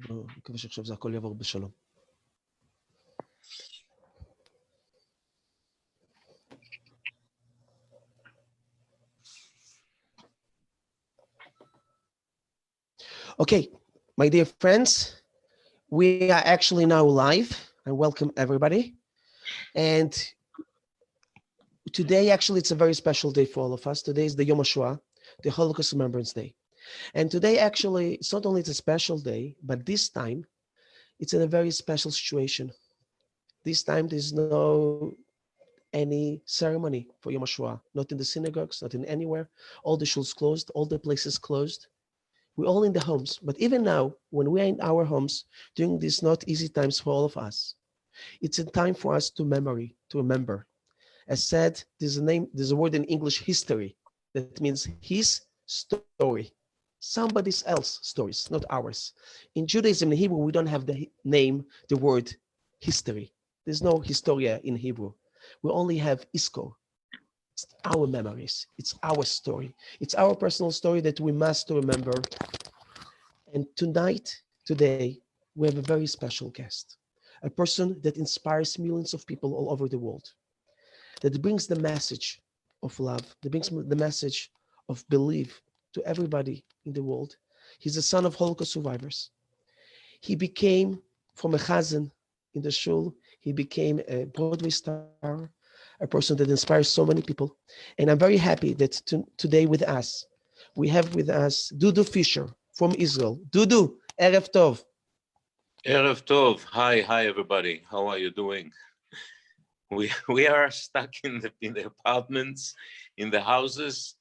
מקווה שעכשיו זה הכל יעבור בשלום. Okay, my dear friends, we are actually now live. I welcome everybody. And today, actually, it's a very special day for all of us. Today is the Yom HaShoah, the Holocaust Remembrance Day. And today, actually, it's not only it's a special day, but this time, it's in a very special situation. This time, there's no any ceremony for Yom HaShoah, not in the synagogues, not in anywhere. All the shuls closed, all the places closed. We're all in the homes. But even now, when we're in our homes, during these not easy times for all of us, it's a time for us to remember. As said, there's a word in English, history, that means his story, somebody else's stories, not ours. In Judaism, in Hebrew, we don't have the word history. There's no historia in Hebrew. We only have isko. It's our memories. It's our story. It's our personal story that we must remember. And today, we have a very special guest, a person that inspires millions of people all over the world, that brings the message of love, that brings the message of belief to everybody in the world. He's the son of Holocaust survivors. He became, from a chazan in the shul, he became a Broadway star, a person that inspires so many people. And I'm very happy that today with us, we have with us Dudu Fisher from Israel. Dudu, Erev Tov. Erev Tov. Hi, everybody. How are you doing? We are stuck in the apartments, in the houses,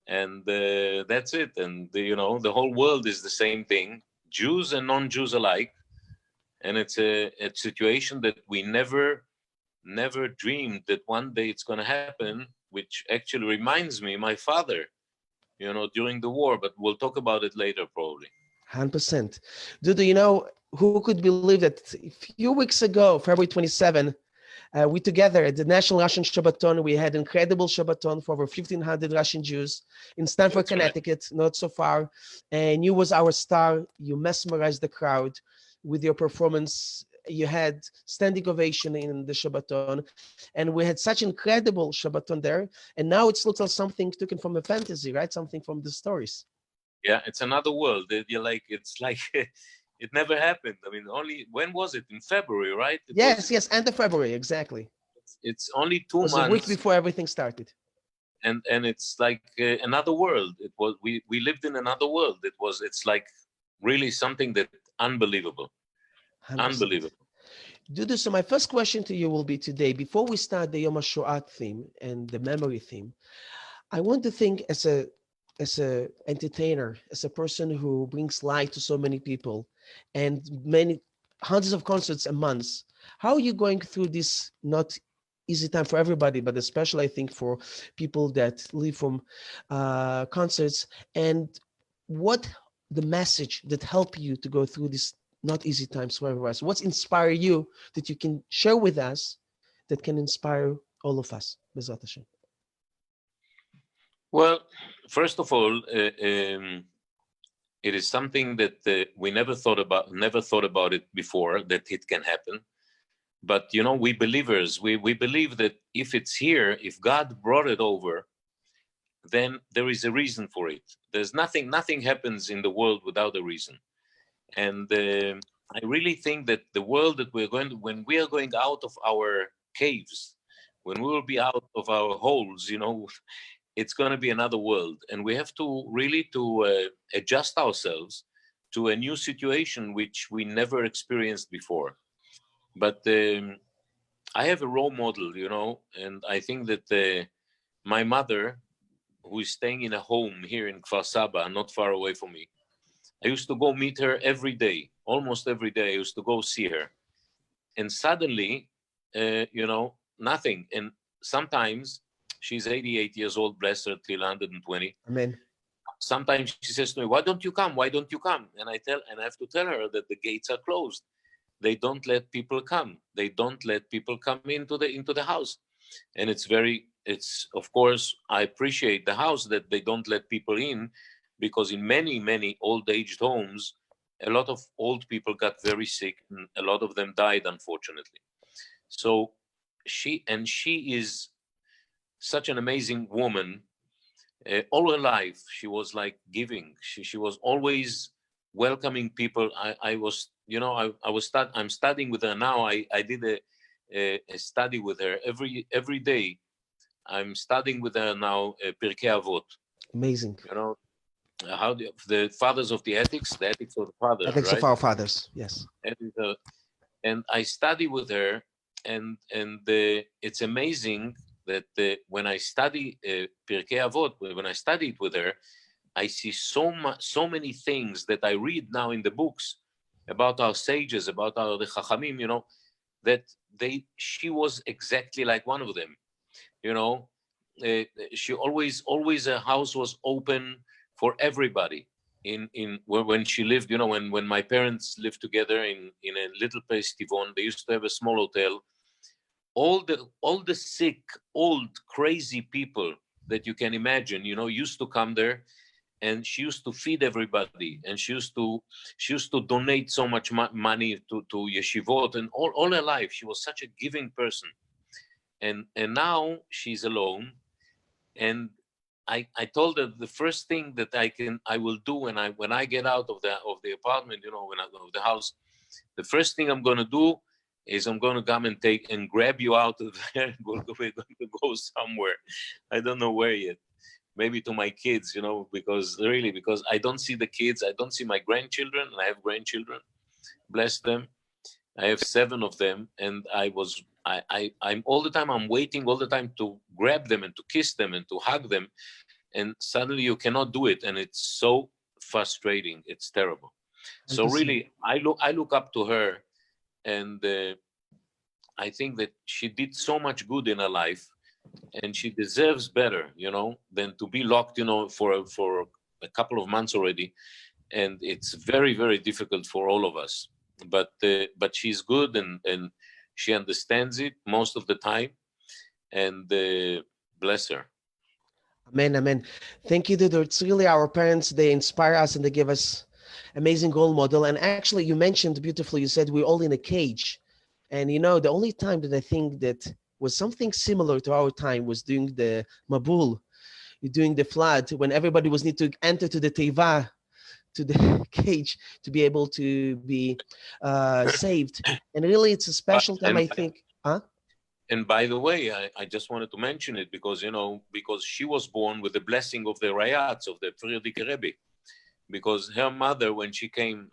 and that's it. And the whole world is the same thing, Jews and non-Jews alike. And it's a situation that we never dreamed that one day it's going to happen, which actually reminds me, my father, during the war, but we'll talk about it later, probably. 100%. Dudu, who could believe that a few weeks ago, February 27, we together at the National Russian Shabbaton, we had incredible Shabbaton for over 1,500 Russian Jews in Stamford, That's Connecticut, right. Not so far. And you was our star. You mesmerized the crowd with your performance. You had standing ovation in the Shabbaton. And we had such incredible Shabbaton there. And now it looks like something taken from a fantasy, right? Something from the stories. Yeah, it's another world. It's like it never happened. I mean, when was it? In February, right? Yes, end of February, exactly. It's only 2 months. It was a week before everything started. And it's like another world. It was we lived in another world. It's like really something that unbelievable. 100%. Unbelievable. Dudu, so my first question to you will be today, before we start the Yom HaShoah theme and the memory theme, I want to think as a entertainer, as a person who brings light to so many people and hundreds of concerts a month. How are you going through this not easy time for everybody, but especially I think for people that live from concerts, and what the message that help you to go through this not easy times for everyone? What's inspire you that you can share with us that can inspire all of us? B'ezrat Hashem. Well, first of all, it is something that we never thought about it before, that it can happen. But, we believers, we believe that if it's here, if God brought it over, then there is a reason for it. There's nothing happens in the world without a reason. And I really think that the world that when we are going out of our caves, when we will be out of our holes, it's going to be another world. And we have to really adjust ourselves to a new situation, which we never experienced before. But I have a role model, and I think that my mother, who is staying in a home here in Kfar Saba, not far away from me, I used to go meet her every day, almost every day. I used to go see her. And suddenly, nothing. And sometimes she's 88 years old, bless her, till 120. Amen. Sometimes she says to me, why don't you come? Why don't you come? And I have to tell her that the gates are closed. They don't let people come. They don't let people come into the house. And it's of course, I appreciate the house that they don't let people in, because in many, many old aged homes, a lot of old people got very sick, and a lot of them died, unfortunately. So she is such an amazing woman. All her life, she was like giving. She was always welcoming people. I was, I'm studying with her now. I did a study with her every day. I'm studying with her now, Pirkei Avot. Amazing. You know, how the fathers of the ethics of the fathers, Ethics of right? our fathers. Yes. And I study with her, and it's amazing that when I study Pirkei Avot, when I study it with her, I see so many things that I read now in the books about our sages, about the Chachamim, that she was exactly like one of them. You know, she always her house was open for everybody. When she lived, when my parents lived together in a little place, Tivon, they used to have a small hotel. All the sick, old, crazy people that you can imagine, used to come there, and she used to feed everybody, and she used to donate so much money to yeshivot, and all her life she was such a giving person. And now she's alone, and I told her the first thing that I will do when I get out of the apartment, when I of the house, the first thing I'm going to do is I'm going to come and take and grab you out of there. We're going to go somewhere. I don't know where yet. Maybe to my kids, because I don't see the kids. I don't see my grandchildren. And I have grandchildren, bless them. I have 7 of them, and I'm all the time. I'm waiting all the time to grab them and to kiss them and to hug them, and suddenly you cannot do it, and it's so frustrating. It's terrible. So really, I look up to her, and I think that she did so much good in her life, and she deserves better, than to be locked, for a couple of months already, and it's very, very difficult for all of us. But she's good, and she understands it most of the time, and bless her. Amen, amen. Thank you, Dudu. It's really our parents. They inspire us and they give us amazing role model. And actually, you mentioned beautifully, you said we're all in a cage. And the only time that I think that was something similar to our time was during the Mabul, during the flood, when everybody was need to enter to the teva, to the cage, to be able to be saved. And really, it's a special time, I think. Huh? And by the way, I just wanted to mention it because, because she was born with the blessing of the Rayats, of the Friedrich Rebbe. Because her mother,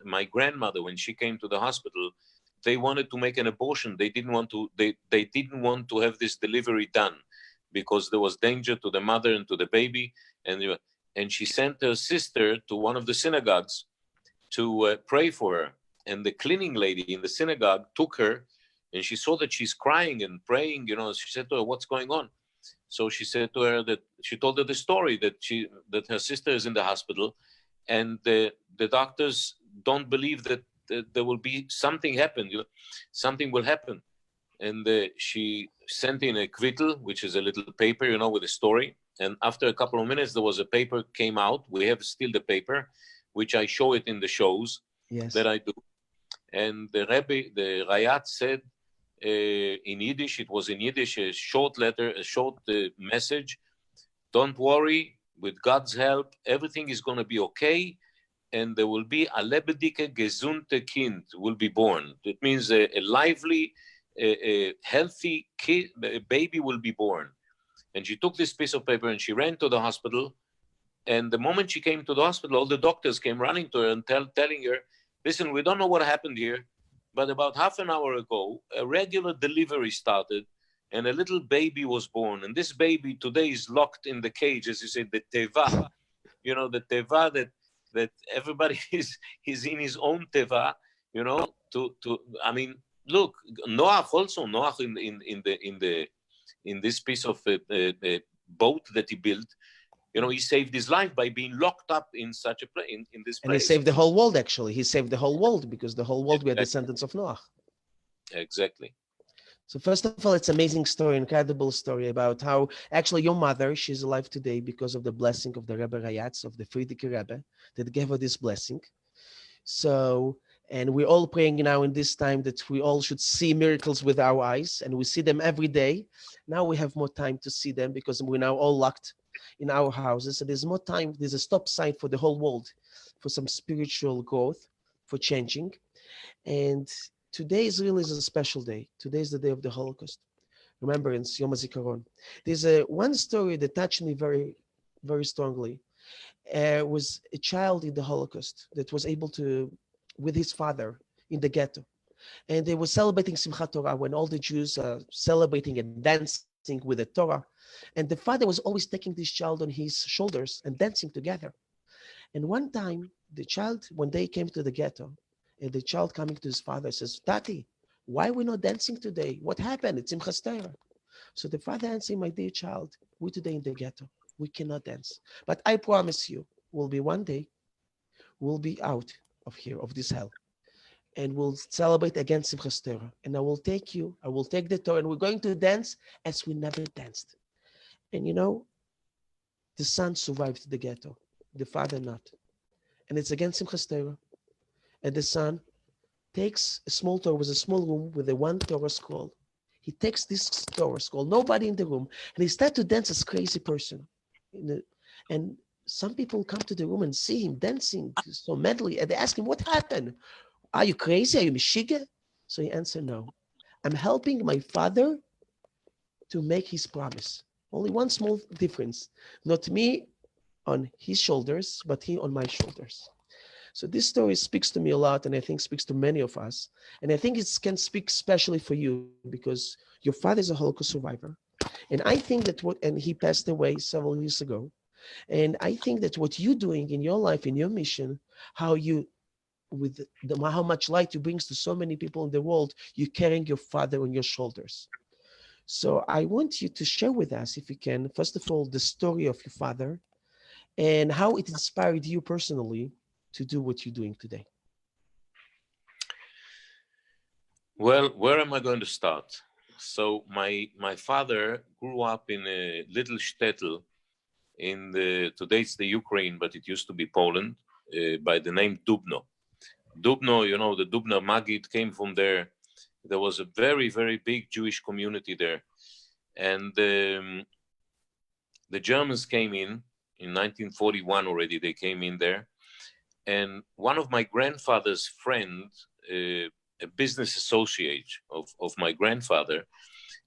my grandmother, when she came to the hospital, they wanted to make an abortion. They didn't want to have this delivery done because there was danger to the mother and to the baby. And she sent her sister to one of the synagogues to pray for her. And the cleaning lady in the synagogue took her, and she saw that she's crying and praying. She said to her, "What's going on?" So she said to her that she told her the story that her sister is in the hospital, and the doctors don't believe that there will be something happen. Something will happen. And she sent in a kvittel, which is a little paper, with a story. And after a couple of minutes, there was a paper came out. We have still the paper, which I show it in the shows that I do. And the Rebbe, the Rayat said in Yiddish, it was in Yiddish, a short letter, a short message. Don't worry, with God's help, everything is going to be okay. And there will be a lebendige, gesunde Kind will be born. It means a lively, a healthy kid, a baby will be born. And she took this piece of paper and she ran to the hospital. And the moment she came to the hospital, all the doctors came running to her and telling her, "Listen, we don't know what happened here, but about half an hour ago, a regular delivery started and a little baby was born. And this baby today is locked in the cage," as you said, the teva, the teva that everybody is in his own teva, I mean, look, Noach in this piece of boat that he built, he saved his life by being locked up in such a place, in this place. And he saved the whole world, actually. He saved the whole world because the whole world were descendants of Noah. Exactly. So first of all, it's an amazing story, incredible story about how actually your mother, she's alive today because of the blessing of the Rebbe Rayatz, of the Friedrich Rebbe, that gave her this blessing. So, and we're all praying now in this time that we all should see miracles with our eyes, and we see them every day. Now we have more time to see them because we're now all locked in our houses. So there's more time, there's a stop sign for the whole world for some spiritual growth, for changing. And today is a special day. Today is the day of the Holocaust. Remembrance, Yom HaZikaron. There's a one story that touched me very, very strongly. Was a child in the Holocaust that was able to, with his father in the ghetto. And they were celebrating Simchat Torah when all the Jews are celebrating and dancing with the Torah. And the father was always taking this child on his shoulders and dancing together. And one time, the child, when they came to the ghetto, and the child coming to his father says, Tati, why are we not dancing today? What happened? It's Simchat Torah. So the father answered, my dear child, we're today in the ghetto. We cannot dance. But I promise you, will be one day, we'll be out of here, of this hell. And we'll celebrate again Simchas Torah. And I will take you, I will take the Torah, and we're going to dance as we never danced. And you know, the son survived the ghetto, the father not. And it's again Simchas Torah. And the son takes a small Torah, was a small room with a one Torah scroll. He takes this Torah scroll, nobody in the room, and he starts to dance as a crazy person. And some people come to the room and see him dancing so madly, and they ask him, what happened? Are you crazy? Are you Meshiga? So he answered, no. I'm helping my father to make his promise. Only one small difference. Not me on his shoulders, but he on my shoulders. So this story speaks to me a lot, and I think speaks to many of us. And I think it can speak especially for you because your father is a Holocaust survivor. And I think that and he passed away several years ago. And I think that what you're doing in your life, in your mission, how you, how much light you brings to so many people in the world, you're carrying your father on your shoulders. So I want you to share with us, if you can, first of all, the story of your father and how it inspired you personally to do what you're doing today. Well, where am I going to start? So my father grew up in a little shtetl in today it's the Ukraine, but it used to be Poland, by the name Dubno. Dubno, you know, the Dubno Maggid came from there. There was a very, very big Jewish community there. And the Germans came in 1941 already, they came in there. And one of my grandfather's friends, a business associate of my grandfather,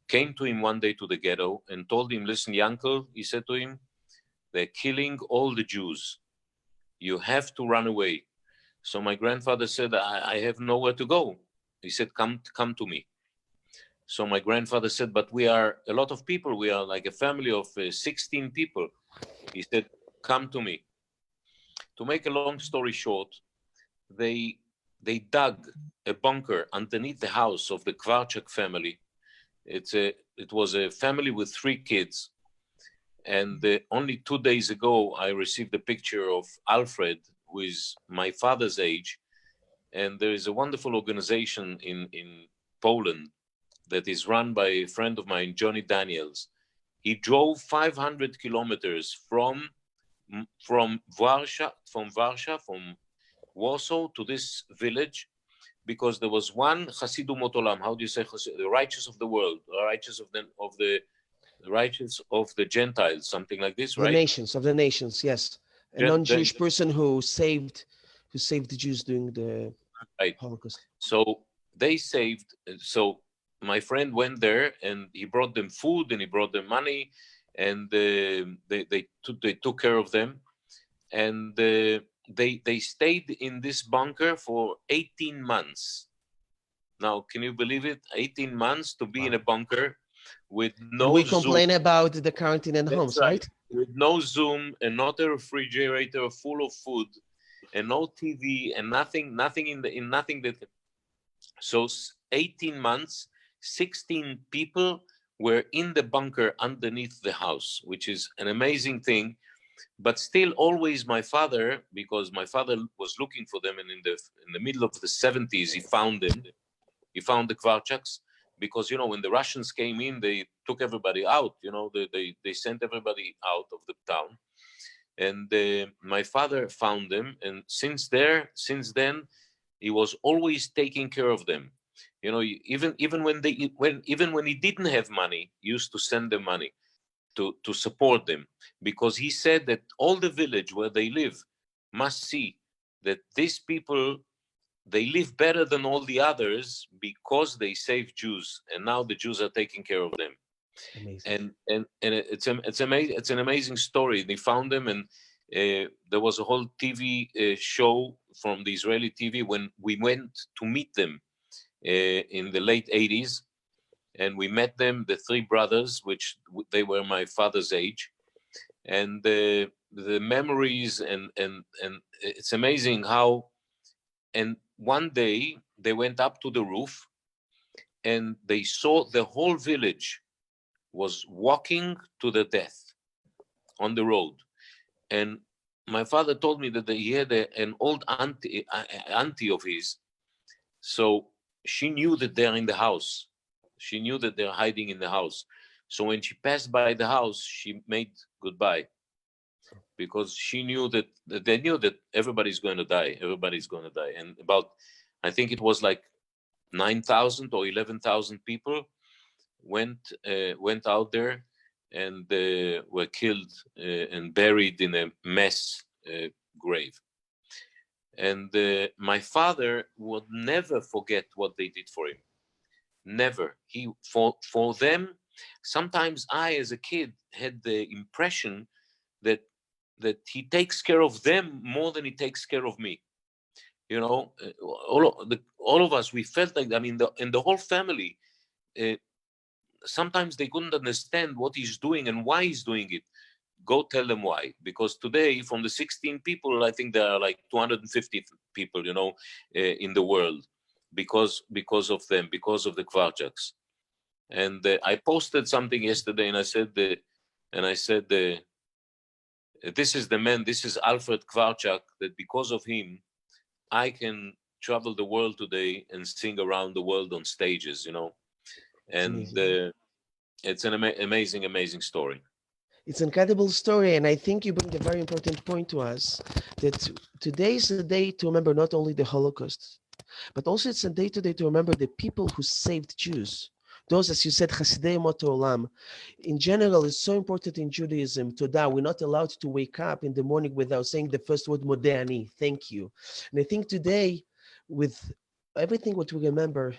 came to him one day to the ghetto and told him, listen, Yankel, he said to him, they're killing all the Jews. You have to run away. So my grandfather said, I have nowhere to go. He said, come to me. So my grandfather said, but we are a lot of people. We are like a family of 16 people. He said, come to me. To make a long story short, they dug a bunker underneath the house of the Kvarchak family. It was a family with 3 kids. And only 2 days ago, I received a picture of Alfred, who is my father's age. And there is a wonderful organization in Poland that is run by a friend of mine, Johnny Daniels. He drove 500 kilometers from Warsaw, from Warsaw to this village, because there was one Chasidumot Olam. How do you say the righteous of the world, the righteous of the righteous of the Gentiles, something like this, right? Of the nations, yes. A non-Jewish person who saved the Jews during the Holocaust. So they saved. So my friend went there and he brought them food and he brought them money, and they took care of them, and they stayed in this bunker for 18 months. Now, can you believe it? 18 months to be in a bunker with no and we complain Zoom. about the quarantine in homes, right? With no Zoom and not a refrigerator full of food and no TV and nothing nothing that. So 18 months, 16 people were in the bunker underneath the house, which is an amazing thing. But still, always my father, because my father was looking for them, and in the middle of the 70s, he found them. He found the Kvarchaks, because, you know, when the Russians came in, they took everybody out. You know, they sent everybody out of the town. And my father found them, and since then, he was always taking care of them. You know, even when he didn't have money, he used to send them money to support them, because he said that all the village where they live must see that these people, they live better than all the others because they saved Jews, and now the Jews are taking care of them. Amazing. And it's amazing. It's an amazing story. They found them, and there was a whole TV show from the Israeli TV when we went to meet them in the late 80s, and we met them, the three brothers, which they were my father's age, and the memories, and it's amazing how. And one day they went up to the roof, and they saw the whole village was walking to the death on the road. And my father told me that he had an old auntie of his, so she knew that they're in the house. She knew that they're hiding in the house. So when she passed by the house, she made goodbye, because she knew that they knew that everybody's going to die. Everybody's going to die. And about, I think it was like 9,000 or 11,000 people went out there, and were killed and buried in a mass grave. And my father would never forget what they did for him. Never. He for them. Sometimes I, as a kid, had the impression that he takes care of them more than he takes care of me. You know, all of us, we felt like, I mean, and the whole family. Sometimes they couldn't understand what he's doing and why he's doing it. Go tell them why. Because today, from the 16 people, I think there are like 250 people, you know, in the world, because of them, because of the Kvarchaks. And I posted something yesterday, and I said, this is the man, this is Alfred Kvarchak, that because of him, I can travel the world today and sing around the world on stages, you know. It's And amazing. it's an amazing story. It's an incredible story, and I think you bring a very important point to us that today is a day to remember not only the Holocaust, but also it's a day today to remember the people who saved Jews. Those, as you said, Chasidei Mot Olam. In general, it's so important in Judaism, Todah. We're not allowed to wake up in the morning without saying the first word, Modeh Ani, thank you. And I think today, with everything what we remember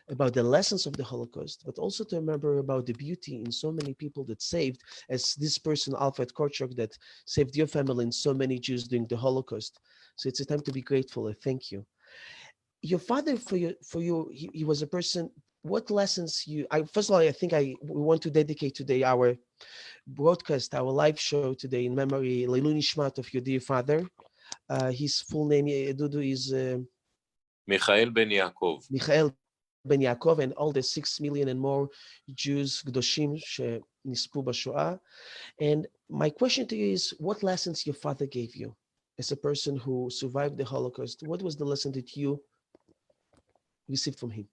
about the lessons of the Holocaust, but also to remember about the beauty in so many people that saved, as this person, Alfred Korchak, that saved your family and so many Jews during the Holocaust. So it's a time to be grateful. Thank you. Your father, he was a person. What lessons first of all, I think we want to dedicate today our broadcast, our live show today in memory, Leilu Nishmat, of your dear father. His full name, Dudu, is Michael Ben Yaakov. Michael Ben Yaakov, and all the 6 million and more Jews, Gdoshim, שנספו בשואה. And my question to you is, what lessons your father gave you as a person who survived the Holocaust? What was the lesson that you received from him?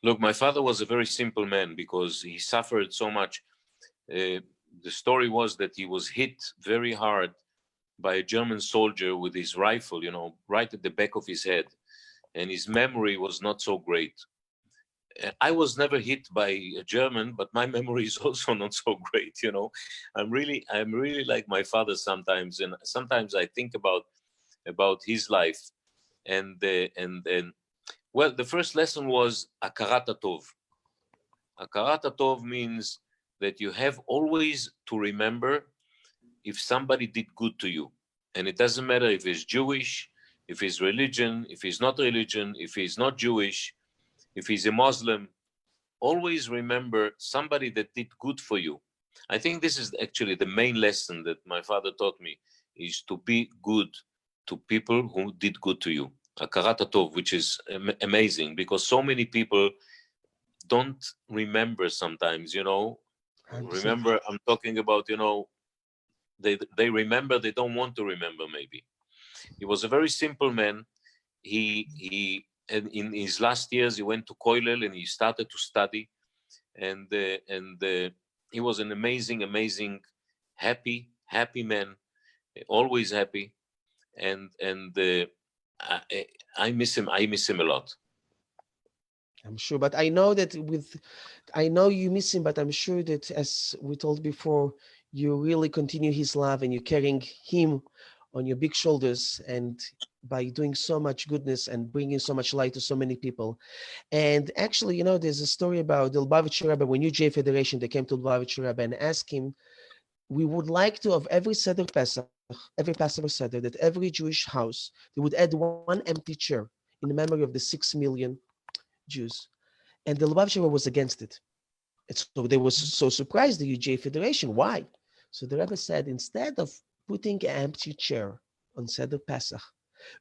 Look, my father was a very simple man because he suffered so much. The story was that he was hit very hard by a German soldier with his rifle, you know, right at the back of his head. And his memory was not so great. I was never hit by a German, but my memory is also not so great, you know. I'm really like my father sometimes, and sometimes I think about his life. And well, the first lesson was Akarat Tov. Akarat Tov means that you have always to remember if somebody did good to you. And it doesn't matter if he's Jewish, if he's religion, if he's not religion, if he's not Jewish, if he's a Muslim. Always remember somebody that did good for you. I think this is actually the main lesson that my father taught me, is to be good to people who did good to you. Akarat Tov, which is amazing because so many people don't remember sometimes, you know. 100%. Remember, I'm talking about, you know, they remember, they don't want to remember maybe. He was a very simple man. And in his last years, he went to Koilel and he started to study. And he was an amazing, happy, happy man, always happy, and I miss him. I miss him a lot. I'm sure, but I know that I know you miss him, but I'm sure that as we told before, you really continue his love and you're carrying him on your big shoulders and by doing so much goodness and bringing so much light to so many people. And actually, there's a story about the Lubavitcher Rebbe. When New J Federation, they came to Lubavitcher Rebbe and asked him, we would like to, of every Seder Pesach, every Passover Seder, that every Jewish house, they would add one empty chair in memory of the 6 million Jews. And the Lubavitcher Rebbe was against it. And so they were so surprised, the UJ Federation. Why? So the Rebbe said, instead of putting an empty chair on Seder Pesach,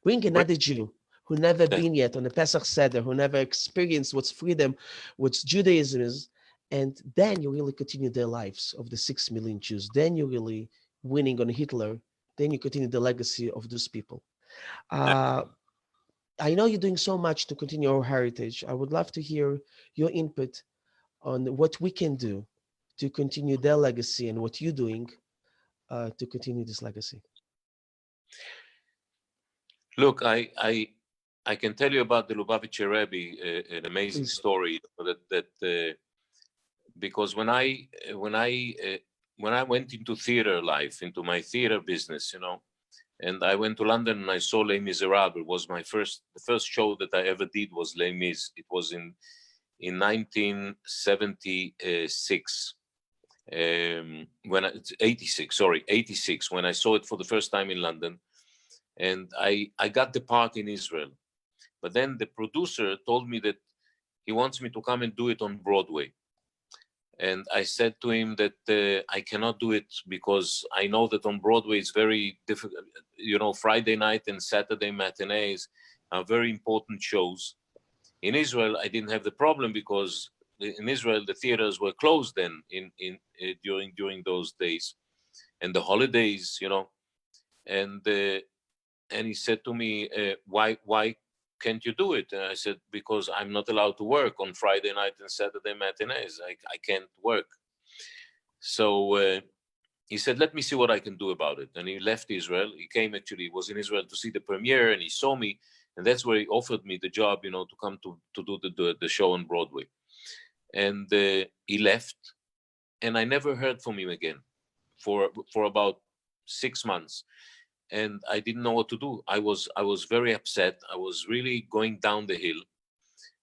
bring Bring- another Jew who never been yet on the Pesach Seder, who never experienced what's freedom, what's Judaism is, and then you really continue their lives of the 6 million Jews. Then you're really winning on Hitler. Then you continue the legacy of those people. Uh, I know you're doing so much to continue our heritage. I would love to hear your input on what we can do to continue their legacy and what you're doing to continue this legacy. Look, I can tell you about the Lubavitcher Rebbe, an amazing Please. story because when I went into theater life, into my theater business, and I went to London and I saw Les Miserables. It was the first show that I ever did was Les Mis. It was in 1976. When it's 86, when I saw it for the first time in London, and I got the part in Israel. But then the producer told me that he wants me to come and do it on Broadway. And I said to him that I cannot do it because I know that on Broadway it's very difficult. Friday night and Saturday matinees are very important shows. In Israel, I didn't have the problem because in Israel the theaters were closed then during those days and the holidays, and he said to me, why can't you do it? And I said, because I'm not allowed to work on Friday night and Saturday matinees. I can't work. So he said, let me see what I can do about it. And he left Israel. He was in Israel to see the premiere, and he saw me. And that's where he offered me the job, to come to do the show on Broadway. And he left, and I never heard from him again for about 6 months. And I didn't know what to do. I was very upset. I was really going down the hill,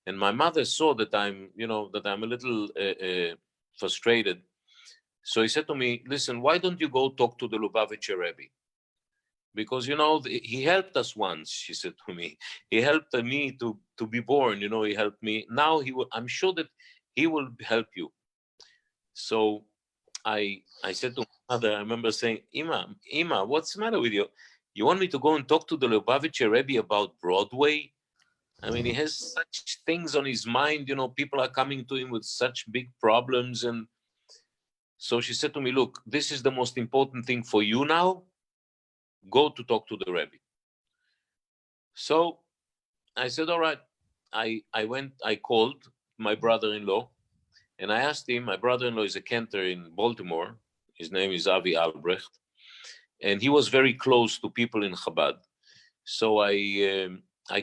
and my mother saw that I'm a little frustrated. So he said to me, "Listen, why don't you go talk to the Lubavitcher Rebbe? Because he helped us once." She said to me, "He helped me to be born. He helped me. Now I'm sure that he will help you." So I said to my mother, I remember saying, Ima, what's the matter with you? You want me to go and talk to the Lubavitcher Rebbe about Broadway? I mean, he has such things on his mind. People are coming to him with such big problems. And so she said to me, look, this is the most important thing for you now. Go to talk to the Rebbe. So I said, all right. I called my brother-in-law, and I asked him, my brother-in-law is a cantor in Baltimore. His name is Avi Albrecht. And he was very close to people in Chabad. So I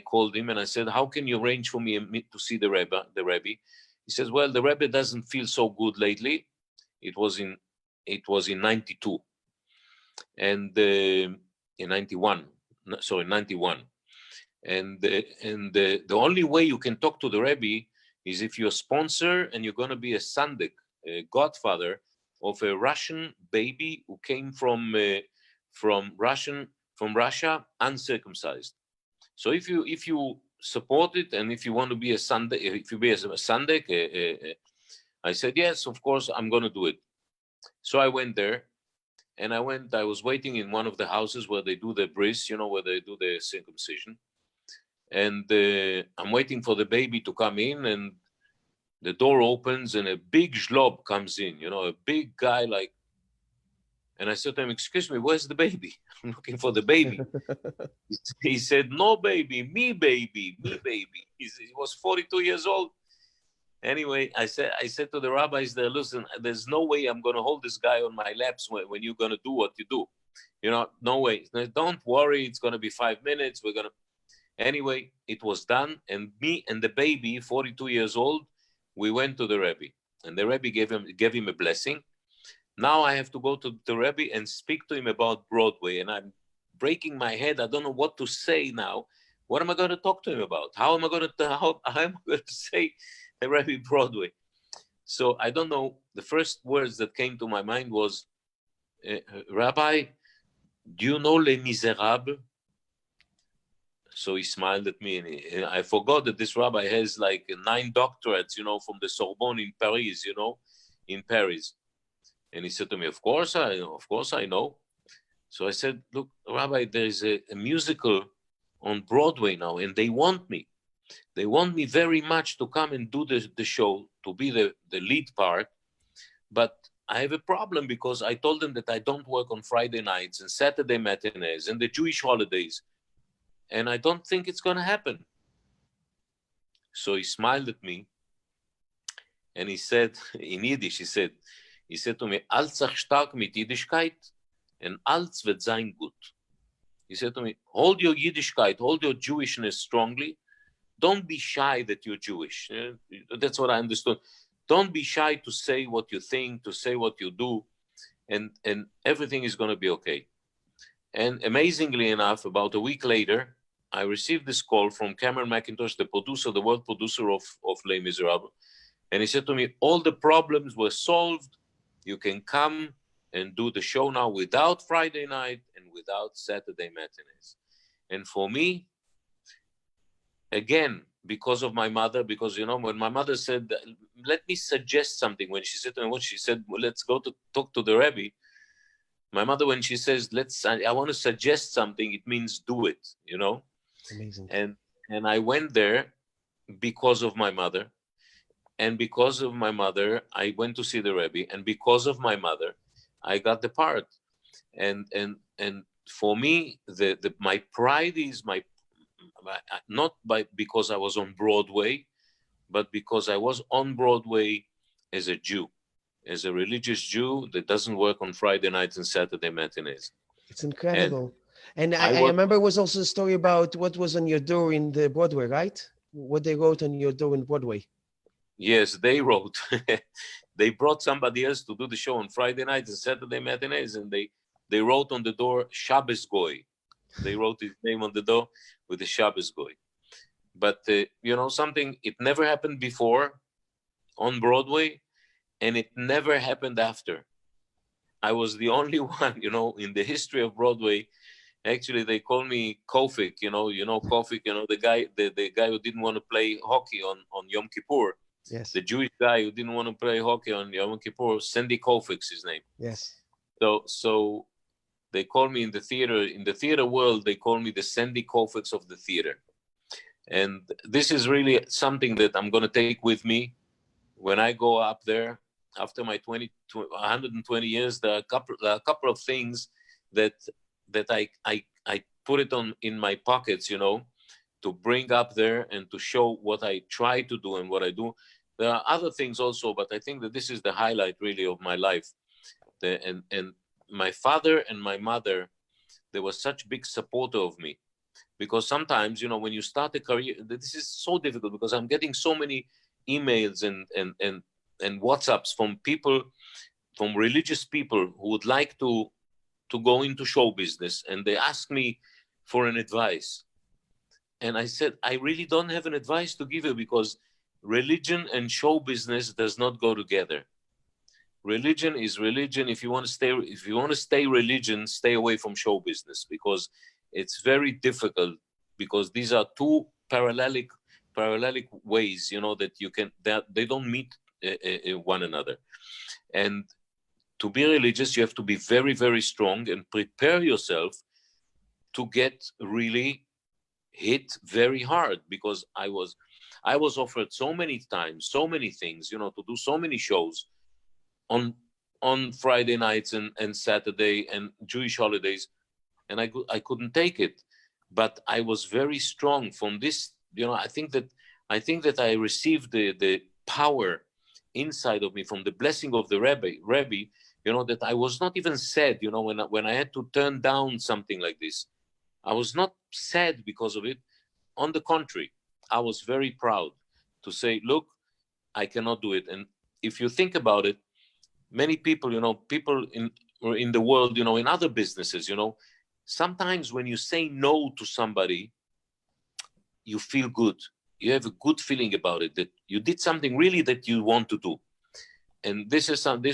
called him and I said, how can you arrange for me to see the Rebbe? He says, well, the Rebbe doesn't feel so good lately. It was in 92 and in 91. Sorry, 91. And the only way you can talk to the Rebbe is if you're a sponsor and you're going to be a sandik, a godfather of a Russian baby who came from Russia uncircumcised. So if you support it, and if you want to be a sandik, if you be a sandik, I said yes, of course I'm going to do it. So I went there, and I was waiting in one of the houses where they do the bris, where they do the circumcision. And I'm waiting for the baby to come in, and the door opens and a big zlob comes in, a big guy like, and I said to him, excuse me, where's the baby? I'm looking for the baby. He said, no baby, me baby. He was 42 years old. Anyway, I said to the rabbis there, listen, there's no way I'm going to hold this guy on my laps when you're going to do what you do. No way. Don't worry. It's going to be 5 minutes. We're going to. Anyway, it was done. And me and the baby, 42 years old, we went to the Rebbe. And the Rebbe gave him a blessing. Now I have to go to the Rebbe and speak to him about Broadway. And I'm breaking my head. I don't know what to say now. What am I going to talk to him about? How am I going to say the Rebbe Broadway? So I don't know. The first words that came to my mind was, Rabbi, do you know Les Miserables? So he smiled at me, and I forgot that this rabbi has like 9 doctorates, from the Sorbonne in Paris, in Paris. And he said to me, of course I know. So I said, look, Rabbi, there is a musical on Broadway now, and they want me. They want me very much to come and do the show, to be the lead part. But I have a problem because I told them that I don't work on Friday nights and Saturday matinees and the Jewish holidays. And I don't think it's going to happen. So he smiled at me and he said, in Yiddish, he said to me, Alt sag stark mit Yiddishkeit and alt wird sein gut. He said to me, hold your Yiddishkeit, hold your Jewishness strongly. Don't be shy that you're Jewish. That's what I understood. Don't be shy to say what you think, to say what you do, and everything is going to be okay. And amazingly enough, about a week later, I received this call from Cameron McIntosh, the producer, the world producer of Les Miserables. And he said to me, all the problems were solved. You can come and do the show now without Friday night and without Saturday matinees. And for me, again, because of my mother, because, when my mother said, let me suggest something, when she said to me, well, let's go to talk to the Rebbe. My mother, when she says, I want to suggest something, it means do it, Amazing. And I went there because of my mother. And because of my mother, I went to see the Rebbe. And because of my mother, I got the part. And for me, my pride is not because I was on Broadway, but because I was on Broadway as a Jew, as a religious Jew that doesn't work on Friday nights and Saturday matinees. It's incredible. And I I remember it was also a story about what was on your door in the Broadway, right? What they wrote on your door in Broadway. Yes, they wrote. They brought somebody else to do the show on Friday nights and Saturday matinees, and they wrote on the door, Shabbos Goy. They wrote his name on the door with the Shabbos Goy. But, something, it never happened before on Broadway, and it never happened after. I was the only one, in the history of Broadway. Actually, they call me Kofik, Kofik, the guy who didn't want to play hockey on Yom Kippur. Yes. The Jewish guy who didn't want to play hockey on Yom Kippur, Sandy Kofik's his name. Yes. So they call me in the theater world, they call me the Sandy Koufax of the theater. And this is really something that I'm going to take with me when I go up there after my 120 years. There are a couple of things that I put it in my pockets, to bring up there and to show what I try to do and what I do. There are other things also, but I think that this is the highlight really of my life. And my father and my mother, they were such big supporter of me, because sometimes, when you start a career, this is so difficult because I'm getting so many emails and WhatsApps from people, from religious people who would like to go into show business, and they ask me for an advice. And I said, I really don't have an advice to give you, because religion and show business does not go together. Religion is religion. If you want to stay religion, stay away from show business, because it's very difficult, because these are two parallel ways, that they don't meet one another. And to be religious, you have to be very, very strong and prepare yourself to get really hit very hard, because I was offered so many times, so many things, to do so many shows on Friday nights and Saturday and Jewish holidays, and I couldn't take it. But I was very strong from this. I think that I received the power inside of me from the blessing of the Rebbe, that I was not even sad, when I had to turn down something like this. I was not sad because of it. On the contrary, I was very proud to say, look, I cannot do it. And if you think about it, many people, people in the world, in other businesses, sometimes when you say no to somebody, you feel good. You have a good feeling about it, that you did something really that you want to do. And this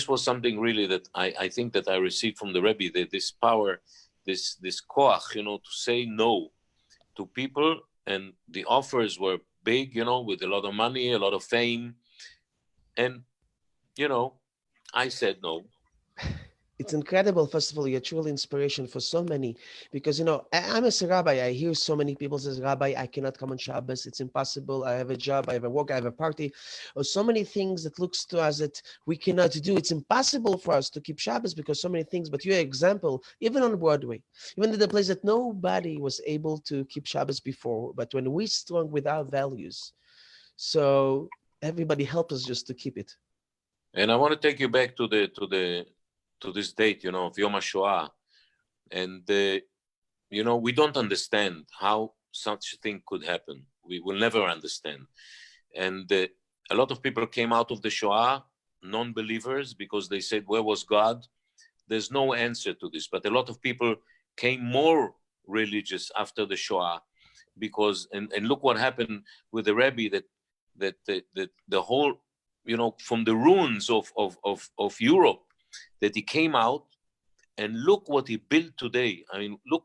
was something really that I think that I received from the Rebbe, that this power, this koach, to say no to people. And the offers were big, with a lot of money, a lot of fame. And, I said no. It's incredible. First of all, you're truly inspiration for so many, because I'm a rabbi. I hear so many people says, Rabbi, I cannot come on Shabbos. It's impossible. I have a job. I have a work. I have a party, or so many things that looks to us that we cannot do. It's impossible for us to keep Shabbos because so many things. But your example, even on Broadway, even in the place that nobody was able to keep Shabbos before, but when we strong with our values, so everybody helped us just to keep it. And I want to take you back to this date, of Yom HaShoah. And, we don't understand how such a thing could happen. We will never understand. And a lot of people came out of the Shoah, non-believers, because they said, where was God? There's no answer to this. But a lot of people came more religious after the Shoah, because, and look what happened with the Rebbe, that the whole, from the ruins of Europe, that he came out, and look what he built today. I mean, look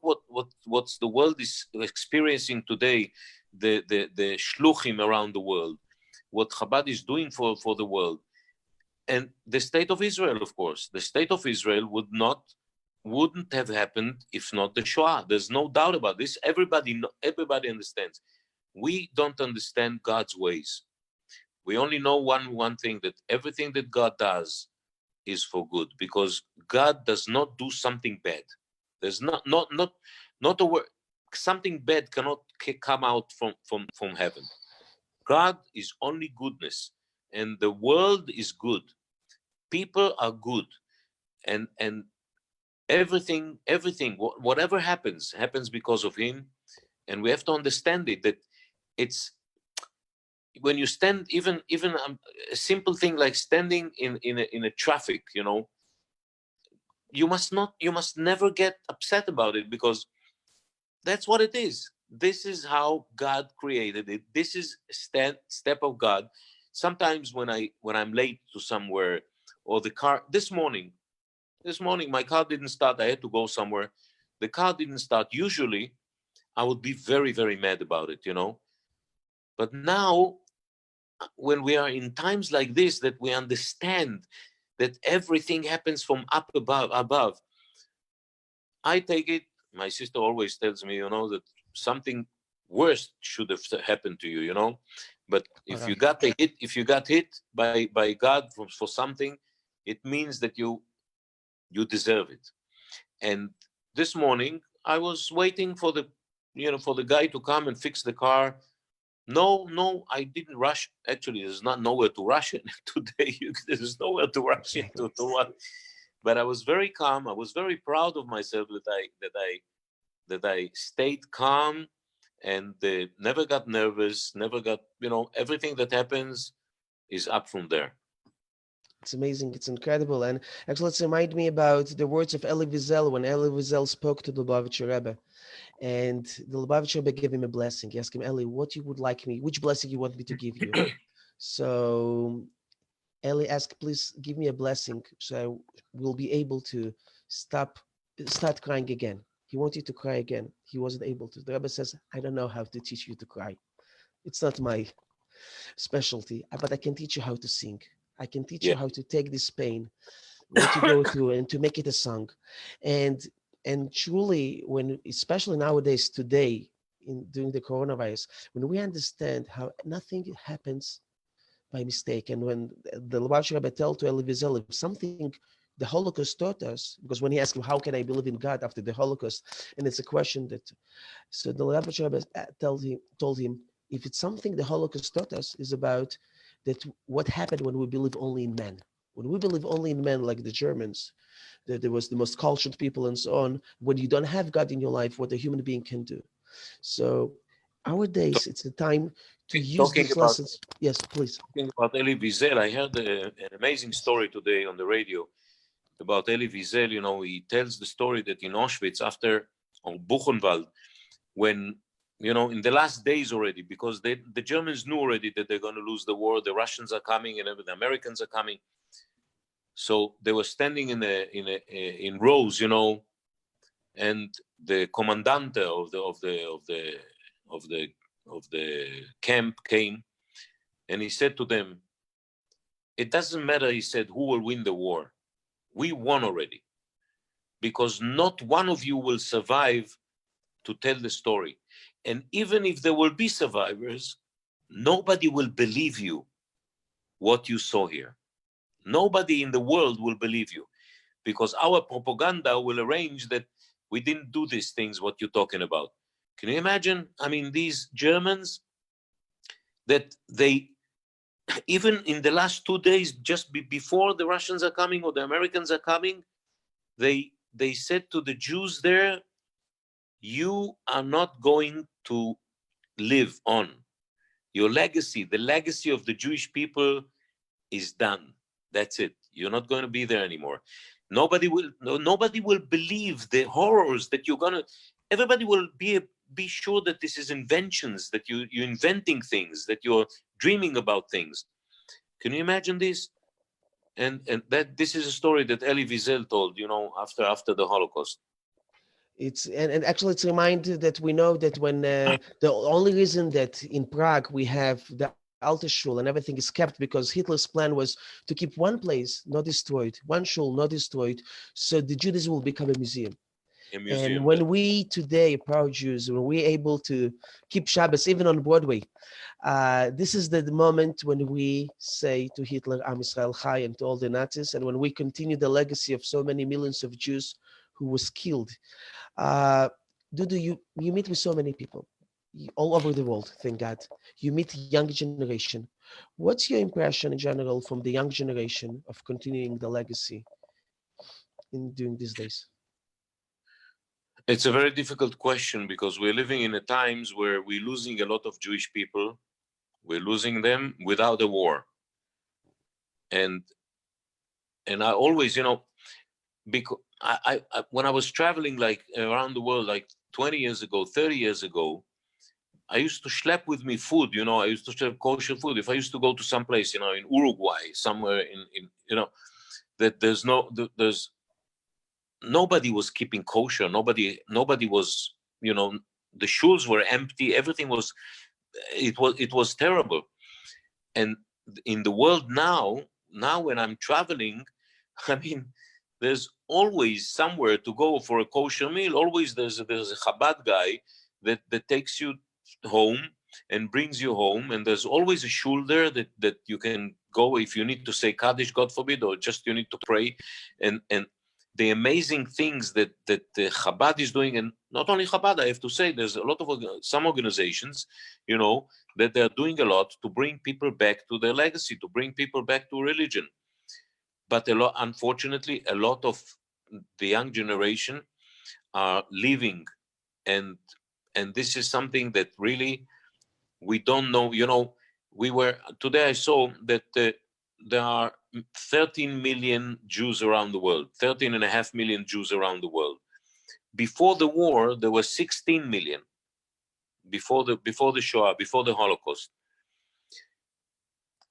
what's the world is experiencing today, the shluchim around the world, what Chabad is doing for the world. And the state of Israel, of course, the state of Israel wouldn't have happened if not the Shoah. There's no doubt about this. Everybody understands. We don't understand God's ways. We only know one thing, that everything that God does is for good, because God does not do something bad. There's not a word. Something bad cannot come out from heaven. God is only goodness, and the world is good. People are good, and everything, whatever happens because of Him, and we have to understand it. That it's when you stand, even a simple thing like standing in a traffic, you must never get upset about it, because that's what it is. This is how God created it. This is a step of God. Sometimes when I'm late to somewhere, or the car, this morning my car didn't start. I had to go somewhere. The car didn't start. Usually I would be very, very mad about it, But now, when we are in times like this, that we understand that everything happens from up above, I take it. My sister always tells me, that something worse should have happened to you, But if you got hit by God for something, it means that you deserve it. And this morning I was waiting for the guy to come and fix the car. No, I didn't rush. Actually, there's nowhere to rush it today. There's nowhere to rush it to what. But I was very calm. I was very proud of myself that I stayed calm, and never got nervous. Never got, everything that happens is up from there. It's amazing. It's incredible. And actually, let's remind me about the words of Elie Wiesel when Elie Wiesel spoke to the Lubavitcher Rebbe. And the Lubavitcher Rebbe gave him a blessing. He asked him, Elie, what you would like me, which blessing you want me to give you? So Elie asked, please give me a blessing so I will be able to start crying again. He wanted to cry again. He wasn't able to. The Rebbe says, I don't know how to teach you to cry. It's not my specialty, but I can teach you how to sing. I can teach you how to take this pain, what you go through, and to make it a song. And truly, especially nowadays, today, during the coronavirus, when we understand how nothing happens by mistake, and when the Lubavitcher Rebbe told to Elie Wiesel, if something the Holocaust taught us, because when he asked him, how can I believe in God after the Holocaust? And it's a question that, so the Lubavitcher Rebbe told him, if it's something the Holocaust taught us, is about that what happened when we believe only in men. When we believe only in men, like the Germans, that there was the most cultured people and so on. When you don't have God in your life, what a human being can do. So, our days, it's the time to use Talking these about lessons. Yes, please. Elie Wiesel, I heard an amazing story today on the radio about Elie Wiesel. You know, he tells the story that in Auschwitz, after or Buchenwald, when in the last days already, because the Germans knew already that they're going to lose the war. The Russians are coming, and the Americans are coming. So they were standing in rows, and the commandante of the camp came, and he said to them, "It doesn't matter," he said, "who will win the war. We won already, because not one of you will survive to tell the story. And even if there will be survivors, nobody will believe you what you saw here. Nobody in the world will believe you, because our propaganda will arrange that we didn't do these things, what you're talking about." Can you imagine? I mean, these Germans, that they, even in the last 2 days, just before the Russians are coming or the Americans are coming, they said to the Jews there, "You are not going to live on. Your legacy, the legacy of the Jewish people, is done. That's it. You're not going to be there anymore. Nobody will believe the horrors that you're gonna. Everybody will be sure that this is inventions, that you're inventing things, that you're dreaming about things." Can you imagine this? And that this is a story that Elie Wiesel told, after the Holocaust. And actually it's reminded that we know that when the only reason that in Prague we have the Alte Schule and everything is kept because Hitler's plan was to keep one place not destroyed, one shul not destroyed, so the Judaism will become a museum. A And museum, yes. when we today, proud Jews, when we're able to keep Shabbos even on Broadway, this is the moment when we say to Hitler, Am Yisrael Chai, and to all the Nazis, and when we continue the legacy of so many millions of Jews who was killed. Uh, Dudu, you meet with so many people all over the world, thank God. You meet young generation. What's your impression in general from the young generation of continuing the legacy in during these days? It's a very difficult question, because we're living in a times where we're losing a lot of Jewish people. We're losing them without a war. And I always, because when I was traveling like around the world, like 20 years ago, 30 years ago, I used to schlep with me food. I used to schlep kosher food. If I used to go to some place, in Uruguay, somewhere that there's nobody was keeping kosher. Nobody was, the shuls were empty. Everything was, it was terrible. And in the world now when I'm traveling, I mean, there's always somewhere to go for a kosher meal. Always there's a Chabad guy that takes you home and brings you home, and there's always a shul there that you can go if you need to say Kaddish, God forbid, or just you need to pray. And the amazing things that Chabad is doing, and not only Chabad, I have to say, there's a lot of some organizations, that they're doing a lot to bring people back to their legacy, to bring people back to religion. But unfortunately, a lot of the young generation are leaving, and this is something that really we don't know. Today I saw that there are 13 million Jews around the world, 13.5 million Jews around the world. Before the war, there were 16 million. Before the Shoah, before the Holocaust.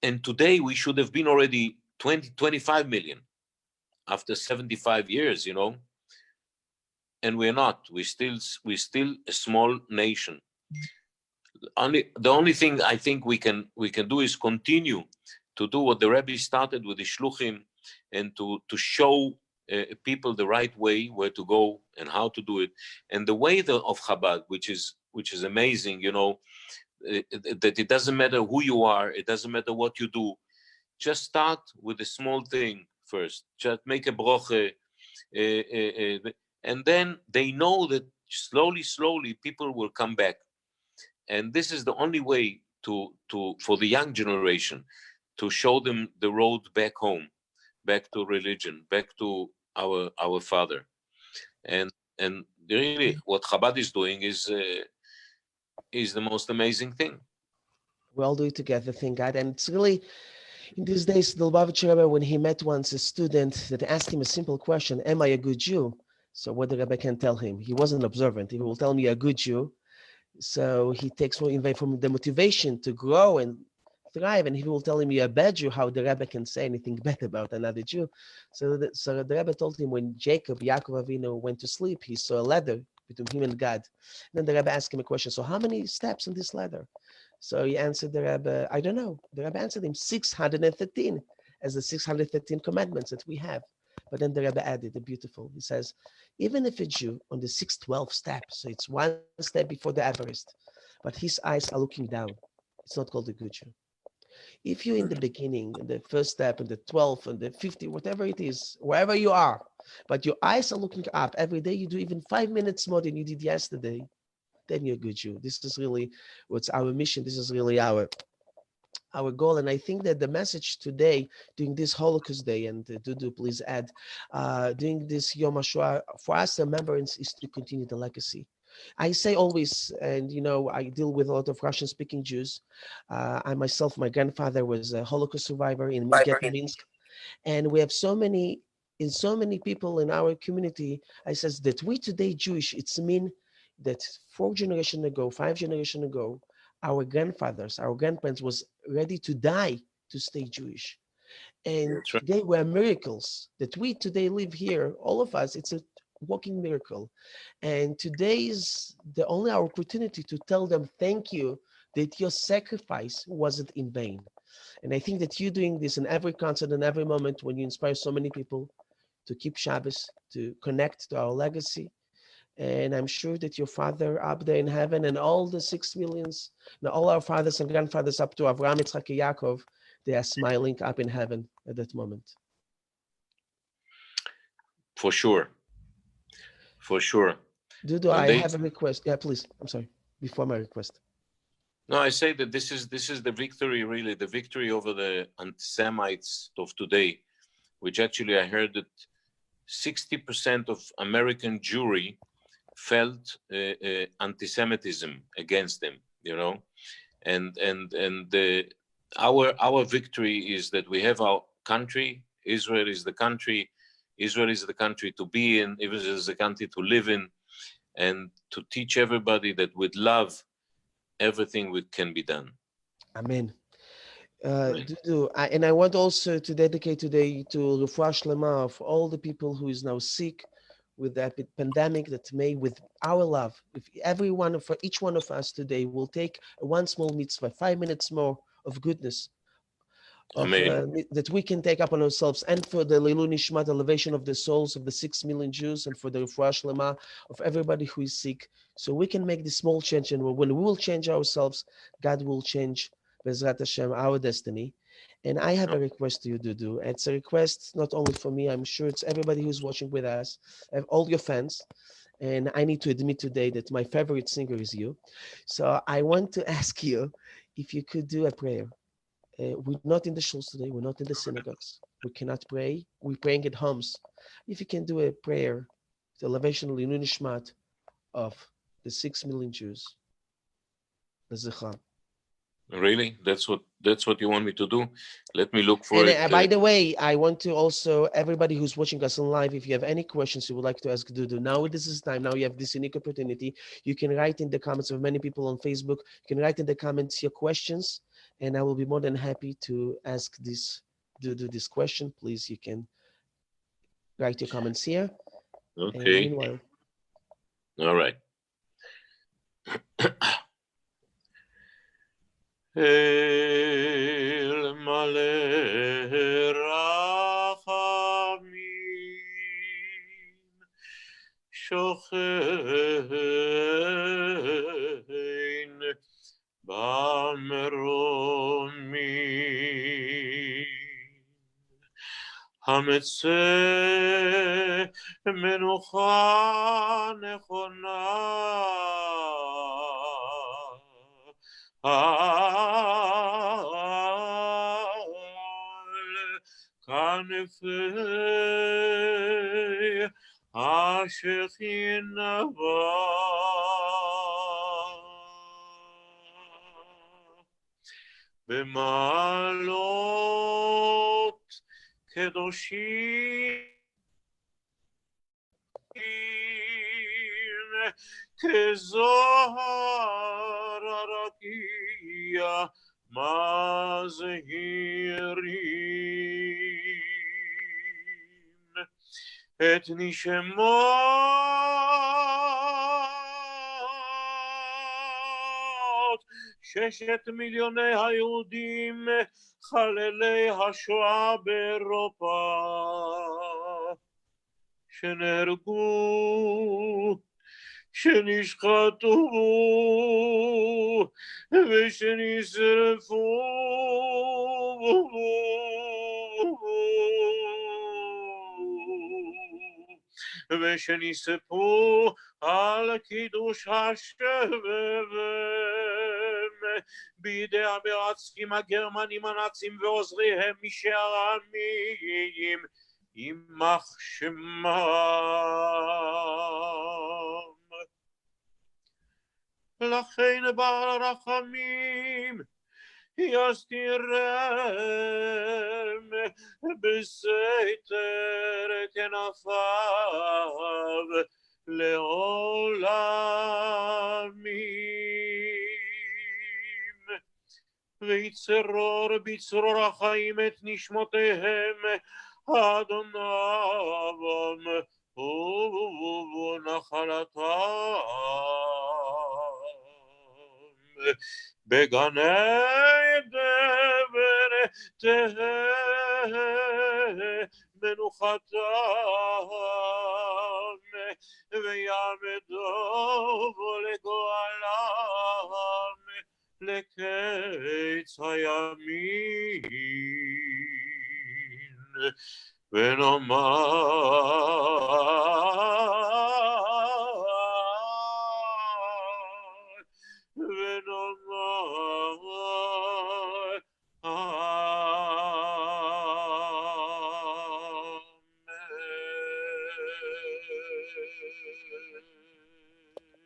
And today we should have been already 25 million after 75 years, and we're not. We're still a small nation. The only thing I think we can do is continue to do what the Rebbe started with the shluchim, and to show people the right way, where to go and how to do it, and the way of Chabad, which is amazing. That it doesn't matter who you are, it doesn't matter what you do. Just start with a small thing first. Just make a broche, and then they know that slowly people will come back. And this is the only way for the young generation to show them the road back home, back to religion, back to our Father. And really, what Chabad is doing is the most amazing thing. We all do it together, thank God. And it's really, in these days, the Lubavitcher Rebbe, when he met once a student that asked him a simple question, am I a good Jew? So what the Rebbe can tell him, he wasn't observant. He will tell me a good Jew. So he takes from the motivation to grow and thrive, and he will tell him you're a bad Jew, how the Rebbe can say anything bad about another Jew. So the Rebbe told him when Yaakov Avinu, went to sleep, he saw a ladder between him and God. Then the Rebbe asked him a question, so how many steps on this ladder? So he answered the Rebbe, I don't know. The Rebbe answered him 613, as the 613 commandments that we have. But then the Rebbe added the beautiful. He says, even if a Jew on the 612 step, so it's one step before the Everest, but his eyes are looking down, it's not called a good Jew. If you in the beginning, in the first step, in the 12th, and the 50, whatever it is, wherever you are, but your eyes are looking up every day, you do even 5 minutes more than you did yesterday, then you're a good Jew. This is really what's our mission. This is really our goal. And I think that the message today, during this Holocaust Day, and Dudu, please add, during this Yom HaShoah, for us, the remembrance is to continue the legacy. I say always, and I deal with a lot of Russian-speaking Jews. I myself, my grandfather was a Holocaust survivor in Ghetto Minsk, and we have so many people in our community. I says that we today Jewish. It's mean that 4 generations ago, 5 generations ago, our grandfathers, our grandparents was ready to die to stay Jewish. And That's right. they were miracles that we today live here. All of us, it's a walking miracle. And today is the only opportunity to tell them thank you that your sacrifice wasn't in vain. And I think that you're doing this in every concert and every moment when you inspire so many people to keep Shabbos, to connect to our legacy. And I'm sure that your father up there in heaven and all the 6 millions, all our fathers and grandfathers up to Avraham, Yitzchak, and Yaakov, they are smiling up in heaven at that moment. For sure. Dudu, I have a request. Yeah, please. I'm sorry. Before my request. No, I say that this is the victory, really, the victory over the anti-Semites of today, which actually I heard that 60% of American Jewry felt anti-Semitism against them, and our victory is that we have our country. Israel is the country. Israel is the country to be in. Israel is the country to live in, and to teach everybody that with love, everything can be done. Amen. Right. Dudu, and I want also to dedicate today to Refuah Shlema of all the people who is now sick with the pandemic, that may, with our love, if for each one of us today will take one small mitzvah, 5 minutes more of goodness, that we can take up on ourselves, and for the Leilu Nishmat, elevation of the souls of the 6 million Jews, and for the Refuah Shlema of everybody who is sick, so we can make this small change. And when we will change ourselves, God will change, Bezrat Hashem, our destiny. And I have a request to you, Dudu. It's a request not only for me, I'm sure it's everybody who's watching with us, all your fans. And I need to admit today that my favorite singer is you. So I want to ask you if you could do a prayer. We're not in the shuls today. We're not in the synagogues. We cannot pray. We're praying at homes. If you can do a prayer, the elevation of Leilu Nishmat of the 6 million Jews, the Zichram. Really? That's what you want me to do? Let me look for And it. by the way, I want to also, everybody who's watching us on live, if you have any questions you would like to ask Dudu, now this is time. Now you have this unique opportunity. You can write in the comments of many people on Facebook. You can write in the comments your questions, and I will be more than happy to ask Dudu this question. Please, you can write your comments here. Okay. And meanwhile. All right. El male rachamim shochein b'mromin hametzeh menucha nechona השכינה במעלות קדושים כזוהר הרקיע מזהירים את נשמות 6 מיליוני היהודים חללי השואה באירופה שנהרגו, שנשחטו ושנשרפו ושנספו על קידוש השם בידי המרצחים הגרמנים הנאצים ועוזריהם משאר העמים יימח שמם. לכן בעל רחמים יסתירם בסתר כנפיו לעולמים ויצרור בצרור החיים את נשמותיהם אדונם ונחלתם בגן עדן תהא מנוחתם ויעמדו לגואלם לקץ הימים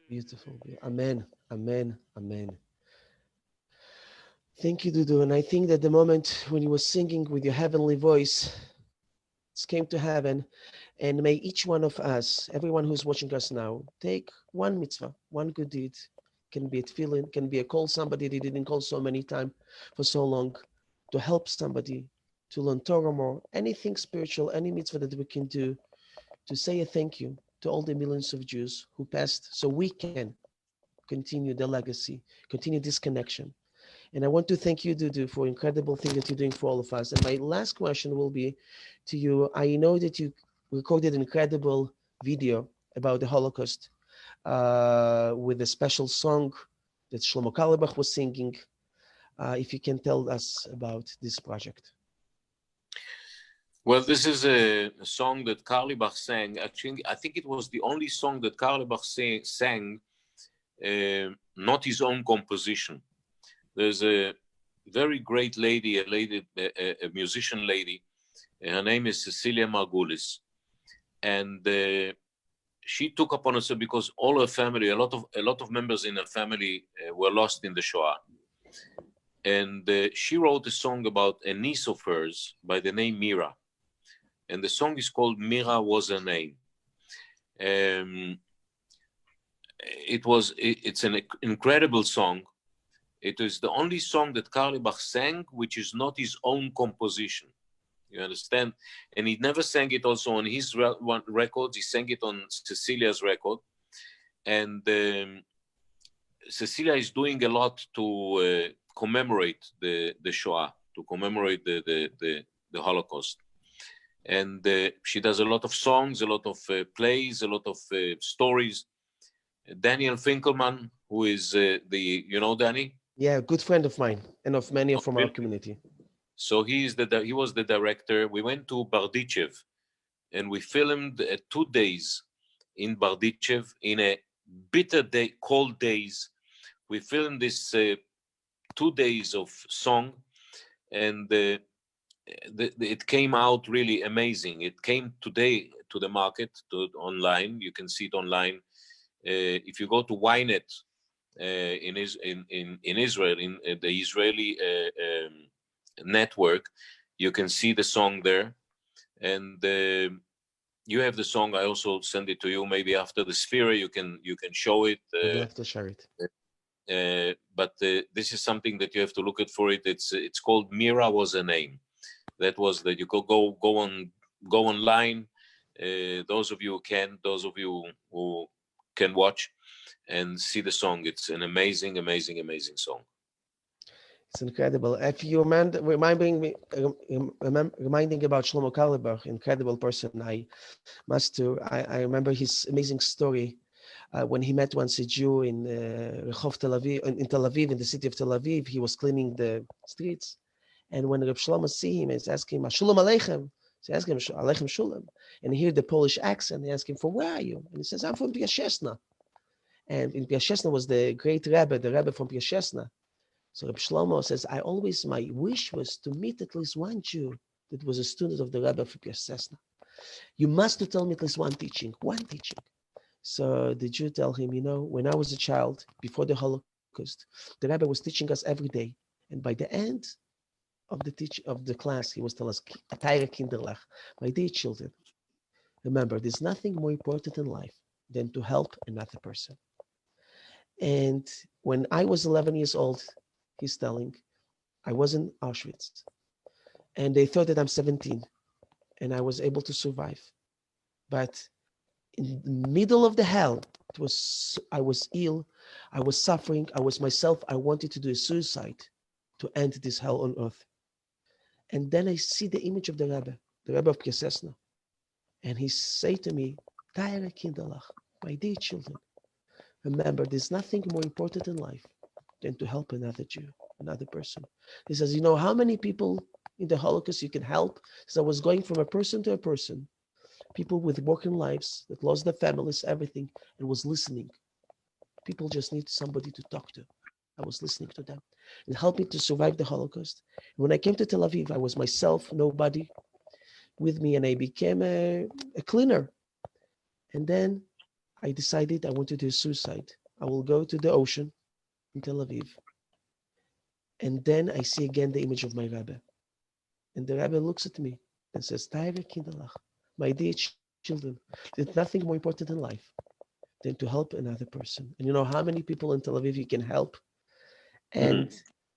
Beautiful. Amen. Amen. Amen. Thank you, Dudu. And I think that the moment when you were singing with your heavenly voice, it came to heaven. And may each one of us, everyone who's watching us now, take one mitzvah, one good deed. Can be a tefillin, can be a call somebody they didn't call so many times for so long, to help somebody, to learn Torah more, anything spiritual, any mitzvah that we can do, to say a thank you to all the millions of Jews who passed so we can continue the legacy, continue this connection. And I want to thank you, Dudu, for incredible thing that you're doing for all of us. And my last question will be to you. I know that you recorded an incredible video about the Holocaust with a special song that Shlomo Carlebach was singing. If you can tell us about this project. Well, this is a song that Carlebach sang. Actually, I think it was the only song that Carlebach sang, not his own composition. There's a very great lady, a musician lady. Her name is Cecilia Margulis, and she took upon herself, because all her family, a lot of members in her family were lost in the Shoah, and she wrote a song about a niece of hers by the name Mira, and the song is called "Mira Was Her Name." It's an incredible song. It is the only song that Carlebach sang which is not his own composition. You understand? And he never sang it also on his records. He sang it on Cecilia's record. And Cecilia is doing a lot to commemorate the Shoah, to commemorate the Holocaust. And she does a lot of songs, a lot of plays, a lot of stories. Daniel Finkelman, who is Danny? Yeah, a good friend of mine and of many from our community. So he was the director. We went to Bardichev and we filmed 2 days in Bardichev in a bitter day, cold days. We filmed this 2 days of song, and it came out really amazing. It came today to the market, online. You can see it online. If you go to Ynet in Israel, in the Israeli network, you can see the song there, and you have the song. I also send it to you. Maybe after the sphere, you can show it. I'd love to share it. But this is something that you have to look at for it. It's called Mira Was a Name. That was that you could go online. Those of you who can watch and see the song. It's an amazing song. It's incredible. If you reminding me, reminding about Shlomo Carlebach, incredible person. I remember his amazing story when he met once a Jew in Rehov Tel Aviv, in Tel Aviv, in the city of Tel Aviv. He was cleaning the streets, and when Reb Shlomo see him, he's asking him, "Shalom Aleichem." So he asks him, "Aleichem Shalom," and he hear the Polish accent. He asks him, "From where are you?" And he says, "I'm from Piashesna." And in Piashesna was the great Rebbe, the Rebbe from Piashesna. So Reb Shlomo says, my wish was to meet at least one Jew that was a student of the Rebbe from Piashesna. You must tell me at least one teaching. So the Jew tell him, when I was a child, before the Holocaust, the Rebbe was teaching us every day. And by the end of the class, he was telling us, Teire Kinderlach, my dear children, remember, there's nothing more important in life than to help another person. And when I was 11 years old, he's telling, I was in Auschwitz. And they thought that I'm 17 and I was able to survive. But in the middle of the hell, I was ill, I was suffering, I was myself, I wanted to do a suicide to end this hell on earth. And then I see the image of the Rebbe of Piasesna. And he say to me, Teire Kinderlach, my dear children, remember, there's nothing more important in life than to help another Jew, another person. He says, how many people in the Holocaust you can help? So I was going from a person to a person, people with broken lives that lost their families, everything, and was listening. People just need somebody to talk to. I was listening to them and helped me to survive the Holocaust. When I came to Tel Aviv, I was myself, nobody with me, and I became a cleaner. And then I decided I want to do suicide. I will go to the ocean in Tel Aviv. And then I see again the image of my Rebbe. And the Rebbe looks at me and says, Teire Kinderlach, my dear children, there's nothing more important in life than to help another person. And you know how many people in Tel Aviv you can help? And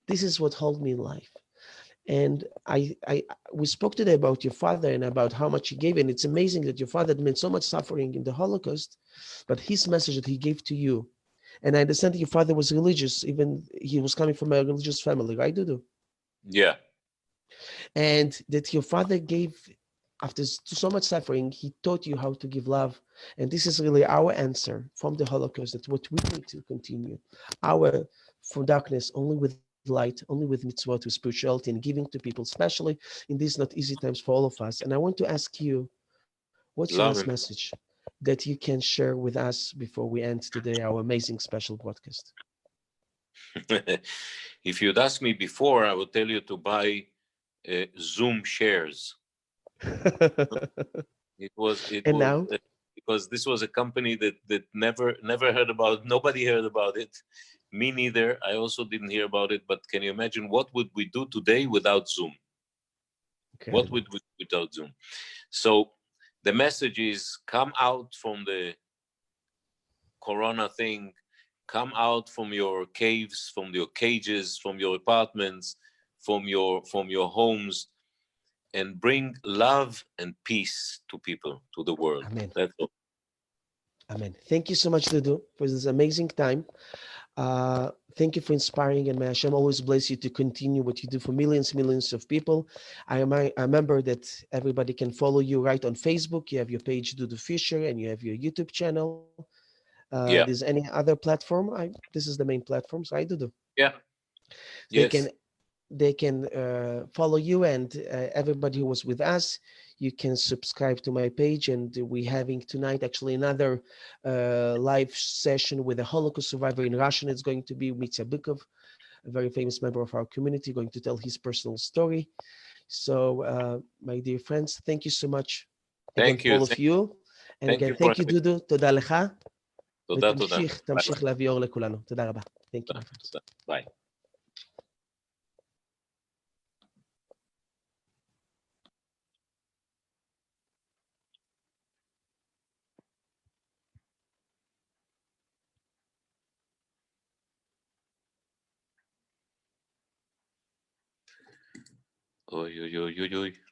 this is what holds me in life. And we spoke today about your father and about how much he gave. And it's amazing that your father had meant so much suffering in the Holocaust, but his message that he gave to you. And I understand that your father was religious, even he was coming from a religious family, right, Dudu? Yeah. And that your father gave, after so much suffering, he taught you how to give love. And this is really our answer from the Holocaust, that what we need to continue. From darkness, only with light, only with mitzvot, with spirituality and giving to people, especially in these not easy times for all of us. And I want to ask you, what's your last message that you can share with us before we end today our amazing special broadcast? If you'd asked me before, I would tell you to buy Zoom shares. It was now? Because this was a company that never heard about. Nobody heard about it. Me neither. I also didn't hear about it. But can you imagine what would we do today without Zoom? Incredible. What would we do without Zoom? So the message is, come out from the Corona thing. Come out from your caves, from your cages, from your apartments, from your homes, and bring love and peace to people, to the world. Amen. That's all. Amen. Thank you so much, Dudu, for this amazing time. Thank you for inspiring, and may Hashem always bless you to continue what you do for millions of people. I remember that everybody can follow you right on Facebook. You have your page, Dudu Fisher, and you have your YouTube channel. There's any other platform? This is the main platforms, right, Dudu? Yeah. They can follow you, and everybody who was with us, you can subscribe to my page. And we're having tonight actually another live session with a Holocaust survivor in Russian. It's going to be Mitya Bykov, a very famous member of our community, going to tell his personal story. So, my dear friends, thank you so much again Thank to you. all of you. And Thank again, you for thank you, having me. דודו, תודה לך, תודה, תודה. ביי תמשיך להביא אור לכולנו. תודה רבה. Thank you, my friends. תודה. ביי. אוי, אוי, אוי, אוי, אוי.